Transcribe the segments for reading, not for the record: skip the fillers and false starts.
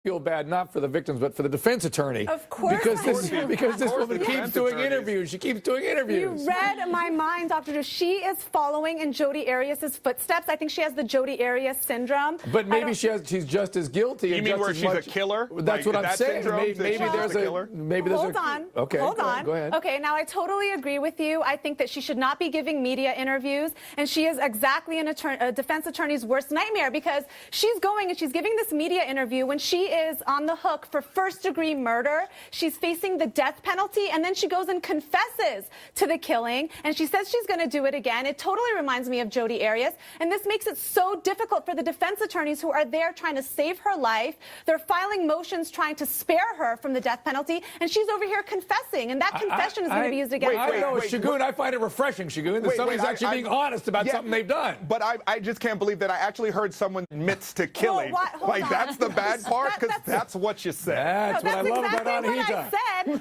feel bad not for the victims but for the defense attorney. Of course. Because this woman keeps doing interviews. She keeps doing interviews. You read my mind, Dr. Drew. She is following in Jodi Arias' footsteps. I think she has the Jodi Arias syndrome. But maybe she's just as guilty. You mean where she's a killer? That's what I'm saying. Maybe there's a maybe there's Hold on. Okay. Hold on. Go ahead. Okay. Now I totally agree with you. I think that she should not be giving media interviews, and she is exactly a defense attorney's worst nightmare, because she's going and she's giving this media interview when she is on the hook for first-degree murder. She's facing the death penalty, and then she goes and confesses to the killing, and she says she's going to do it again. It totally reminds me of Jodi Arias, and this makes it so difficult for the defense attorneys who are there trying to save her life. They're filing motions trying to spare her from the death penalty, and she's over here confessing, and that confession is going to be used against her. I know, Shagun, I find it refreshing, Shagun, that somebody's actually being honest about something they've done. But I just can't believe that I actually heard someone admits to killing. Hold that's the bad part, because that's what you said. That's what I love about Anahita.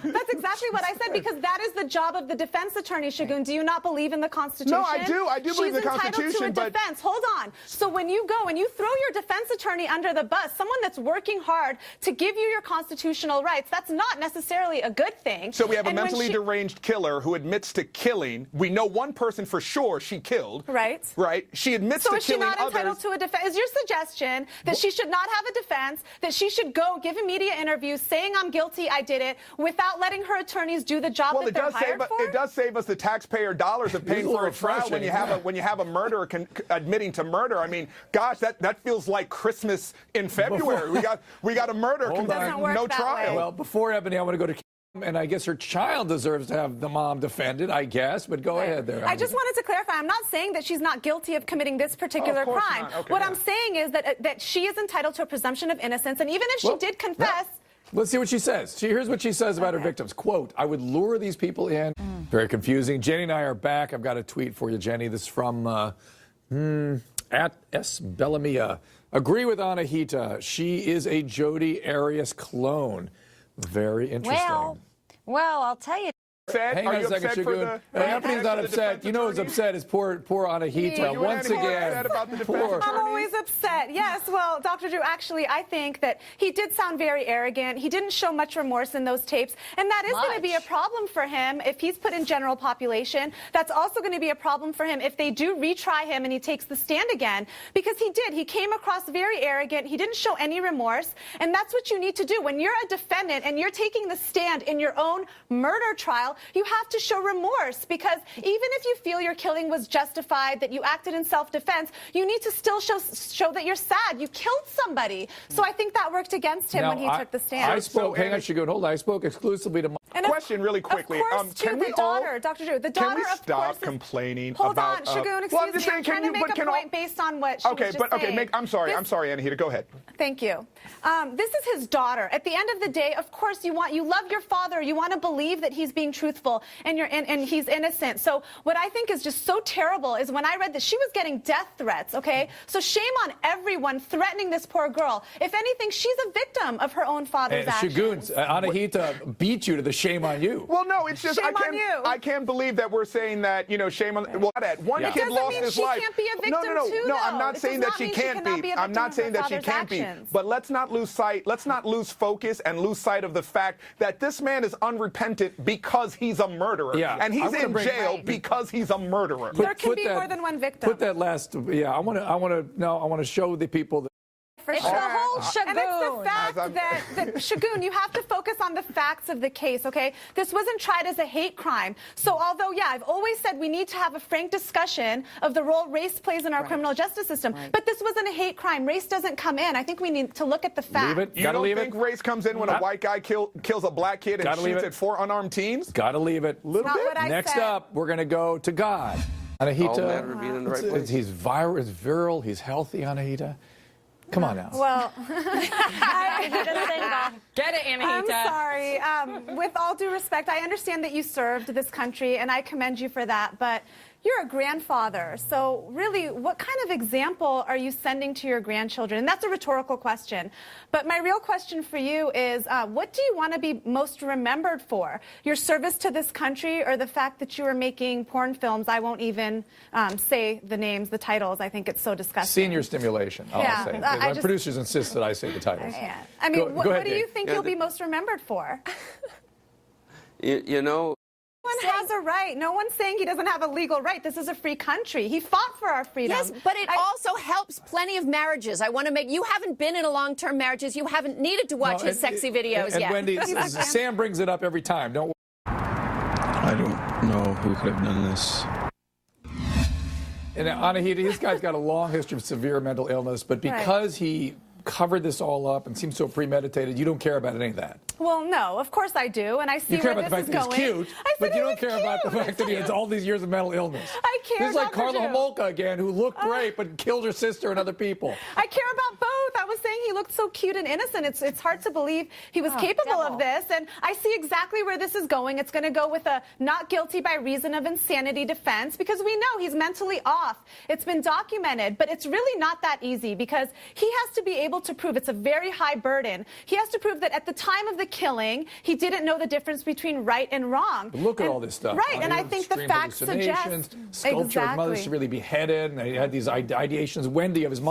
That's exactly what I said, because that is the job of the defense attorney, Shagun. Do you not believe in the Constitution? No, I do. I do believe in the Constitution. She's entitled to a defense. Hold on. So when you go and you throw your defense attorney under the bus, someone that's working hard to give you your constitutional rights, that's not necessarily a good thing. So we have a mentally deranged killer who admits to killing. We know one person for sure she killed. Right. Right. She admits to killing others. So is she not entitled to a defense? Is your suggestion that she should not have a defense, that she should go give a media interview saying I'm guilty, I did it, without letting her attorneys do the job that they're hired for? It does save us the taxpayer dollars of paying for a trial when you have a murderer admitting to murder. I mean, gosh, that feels like Christmas in February. We got a murder, no trial. Well, before Ebony, I want to go to Kim, and I guess her child deserves to have the mom defended, I guess, but go ahead there. I just wanted to clarify, I'm not saying that she's not guilty of committing this particular crime. Okay, what I'm saying is that she is entitled to a presumption of innocence, and even if she did confess... Let's see what she says. Here's what she says about her victims. Quote, I would lure these people in. Very confusing. Jenny and I are back. I've got a tweet for you, Jenny. This is from at S. Bellamia. Agree with Anahita. She is a Jodi Arias clone. Very interesting. Well, I'll tell you. Hang on a second, Shagun. Anthony's not upset. You know who's upset is poor Anahita. Once again, I'm always upset. Yes, well, Dr. Drew, actually, I think that he did sound very arrogant. He didn't show much remorse in those tapes, and that is going to be a problem for him if he's put in general population. That's also going to be a problem for him if they do retry him and he takes the stand again, because he did. He came across very arrogant. He didn't show any remorse, and that's what you need to do. When you're a defendant and you're taking the stand in your own murder trial, you have to show remorse, because even if you feel your killing was justified, that you acted in self-defense, you need to still show that you're sad. You killed somebody. So I think that worked against him when he took the stand. I spoke, hang on, Shagun, hold on. I spoke exclusively to question really quickly. Of course, to the daughter, Dr. Drew. The daughter, can we stop complaining about... Hold on, Shagun, excuse me. I'm trying to make a point based on what she was just saying. I'm sorry, Anahita, go ahead. Thank you. This is his daughter. At the end of the day, of course, you love your father. You want to believe that he's being truthful and he's innocent. So what I think is just so terrible is when I read that she was getting death threats, okay? So shame on everyone threatening this poor girl. If anything, she's a victim of her own father's actions. Shagun, Anahita beat you to the shame on you. Well, no, it's just I can't believe that we're saying that, shame on... Well, one kid lost his life. Can't be a victim no, I'm not saying that she can't be. I'm not saying that she can't be. But let's not lose sight, let's not lose focus and lose sight of the fact that this man is unrepentant because he's a murderer. Yeah, and he's in jail because he's a murderer. There can be more than one victim. Put that last, I want to show the people that for sure. The whole Shagun. And it's the fact that Shagun, you have to focus on the facts of the case, okay? This wasn't tried as a hate crime. So although, I've always said we need to have a frank discussion of the role race plays in our criminal justice system, but this wasn't a hate crime. Race doesn't come in. I think we need to look at the facts. You don't think race comes in when a white guy kills a black kid and shoots at 4 unarmed teens? Gotta leave it. Little bit. Next up, we're going to go to God. Anahita, he's virile, he's healthy, Anahita. Come on now. Well, get it, Anahita. I'm sorry. With all due respect, I understand that you served this country, and I commend you for that. But you're a grandfather, so really, what kind of example are you sending to your grandchildren? And that's a rhetorical question. But my real question for you is, what do you want to be most remembered for? Your service to this country, or the fact that you were making porn films? I won't even say the names, the titles. I think it's so disgusting. Senior stimulation. I'll say it. My producers insist that I say the titles. I mean, go ahead, what do you think you'll be most remembered for? You know, Everyone has a right. No one's saying he doesn't have a legal right. This is a free country. He fought for our freedom. Yes, but it also helps plenty of marriages. I want to make, you haven't been in a long-term marriages. You haven't needed to watch his sexy videos and yet. Wendy, Sam brings it up every time. Don't. I don't know who could have done this. And Anahita, this guy's got a long history of severe mental illness, but because he covered this all up and seems so premeditated, you don't care about any of that. Well, no, of course I do, and I see where this is going. You care about the fact that he's cute, but you don't care about the fact that he has all these years of mental illness. I care. This is like Carla Homolka again, who looked great but killed her sister and other people. I care about both. I was saying he looked so cute and innocent. It's hard to believe he was capable of this, and I see exactly where this is going. It's going to go with a not guilty by reason of insanity defense, because we know he's mentally off. It's been documented, but it's really not that easy, because he has to be able to prove, it's a very high burden. He has to prove that at the time of the killing, he didn't know the difference between right and wrong. But look at all this stuff. Right, and I think the facts suggest sculpture of mothers severely beheaded, and he had these ideations, Wendy, of his mom.